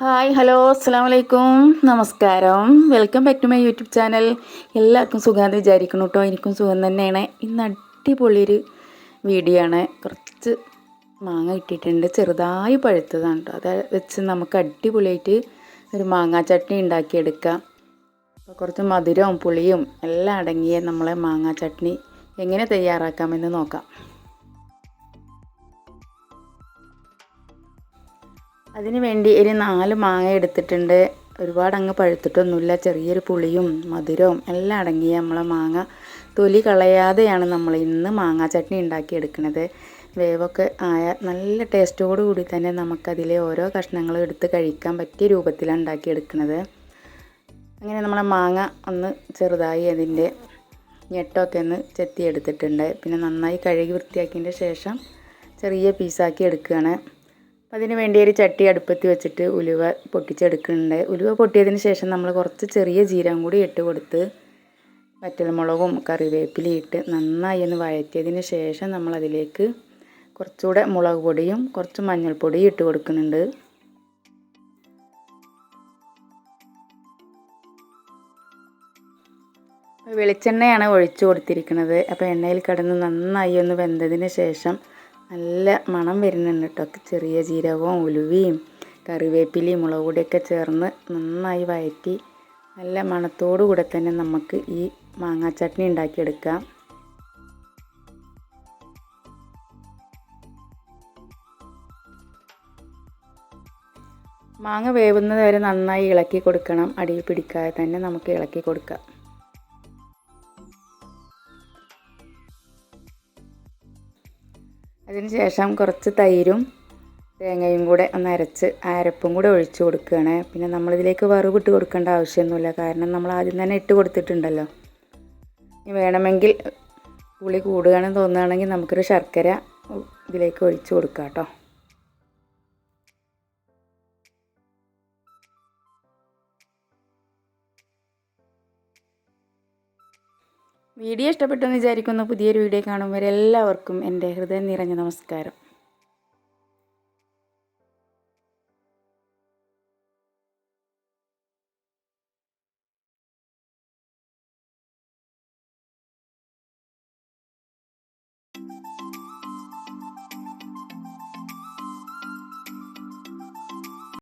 Hi hello അസ്സാം വലൈക്കും നമസ്കാരം. Welcome back to my YouTube channel. എല്ലാവർക്കും സുഖമാണെന്ന് വിചാരിക്കണം കേട്ടോ. എനിക്കും സുഖം തന്നെയാണ്. ഇന്ന് അടിപൊളിയൊരു വീഡിയോ ആണ്. കുറച്ച് മാങ്ങ ഇട്ടിട്ടുണ്ട്, ചെറുതായി പഴുത്തതാണ് കേട്ടോ. അത് വെച്ച് നമുക്ക് അടിപൊളിയായിട്ട് ഒരു മാങ്ങാ ചട്നി ഉണ്ടാക്കിയെടുക്കാം. അപ്പോൾ കുറച്ച് മധുരവും പുളിയും എല്ലാം അടങ്ങിയ നമ്മളെ മാങ്ങാ ചട്നി എങ്ങനെ തയ്യാറാക്കാമെന്ന് നോക്കാം. അതിന് വേണ്ടി ഒരു 4 മാങ്ങ എടുത്തിട്ടുണ്ട്. ഒരുപാട് അങ്ങ് പഴുത്തിട്ടൊന്നുമില്ല. ചെറിയൊരു പുളിയും മധുരവും എല്ലാം അടങ്ങിയ നമ്മളെ മാങ്ങ തൊലി കളയാതെയാണ് നമ്മൾ ഇന്ന് മാങ്ങാ ചട്നി ഉണ്ടാക്കിയെടുക്കുന്നത്. വേവൊക്കെ ആയ നല്ല ടേസ്റ്റോടു കൂടി തന്നെ നമുക്കതിലെ ഓരോ കഷ്ണങ്ങളും എടുത്ത് കഴിക്കാൻ പറ്റിയ രൂപത്തിലാണ് ഉണ്ടാക്കിയെടുക്കുന്നത്. അങ്ങനെ നമ്മളെ മാങ്ങ ഒന്ന് ചെറുതായി അതിൻ്റെ ഞെട്ടൊക്കെ ഒന്ന് ചെത്തിയെടുത്തിട്ടുണ്ട്. പിന്നെ നന്നായി കഴുകി വൃത്തിയാക്കിയതിൻ്റെ ശേഷം ചെറിയ പീസാക്കി എടുക്കുകയാണ്. അതിന് വേണ്ടി ഒരു ചട്ടി അടുപ്പത്ത് വെച്ചിട്ട് ഉലുവ പൊട്ടിച്ചെടുക്കുന്നുണ്ട്. ഉലുവ പൊട്ടിയതിന് ശേഷം നമ്മൾ കുറച്ച് ചെറിയ ജീരകം കൂടി ഇട്ട് കൊടുത്ത് വറ്റൽമുളകും കറിവേപ്പിലയും ഇട്ട് നന്നായി ഒന്ന് വഴറ്റിയതിന് ശേഷം നമ്മളതിലേക്ക് കുറച്ചുകൂടെ മുളക് പൊടിയും കുറച്ച് മഞ്ഞൾപ്പൊടിയും ഇട്ട് കൊടുക്കുന്നുണ്ട്. വെളിച്ചെണ്ണയാണ് ഒഴിച്ചു കൊടുത്തിരിക്കുന്നത്. അപ്പോൾ എണ്ണയിൽ കിടന്ന് നന്നായി ഒന്ന് വെന്തതിന് ശേഷം നല്ല മണം വരുന്നുണ്ട് കേട്ടോ. ചെറിയ ജീരകവും ഉലുവയും കറിവേപ്പിലയും മുളക് പൊടിയൊക്കെ ചേർന്ന് നന്നായി വഴറ്റി നല്ല മണത്തോടു കൂടെ തന്നെ നമുക്ക് ഈ മാങ്ങാ ചട്നി ഉണ്ടാക്കിയെടുക്കാം. മാങ്ങ വേവുന്നത് വരെ നന്നായി ഇളക്കി കൊടുക്കണം. അടിയിൽ പിടിക്കാതെ തന്നെ നമുക്ക് ഇളക്കി കൊടുക്കാം. അതിന് ശേഷം കുറച്ച് തൈരും തേങ്ങയും കൂടെ ഒന്ന് അരപ്പും കൂടെ ഒഴിച്ചു കൊടുക്കുകയാണ്. പിന്നെ നമ്മളിതിലേക്ക് വറവിട്ട് കൊടുക്കേണ്ട ആവശ്യമൊന്നുമില്ല, കാരണം നമ്മൾ ആദ്യം തന്നെ ഇട്ട് കൊടുത്തിട്ടുണ്ടല്ലോ. ഇനി വേണമെങ്കിൽ പുളി കൂടുകയാണെന്ന് തോന്നുകയാണെങ്കിൽ നമുക്കൊരു ശർക്കര ഇതിലേക്ക് ഒഴിച്ചു കൊടുക്കാം കേട്ടോ. വീഡിയോ ഇഷ്ടപ്പെട്ടെന്ന് വിചാരിക്കുന്നു. പുതിയൊരു വീഡിയോ കാണും വരെ എല്ലാവർക്കും എൻ്റെ ഹൃദയം നിറഞ്ഞ നമസ്കാരം.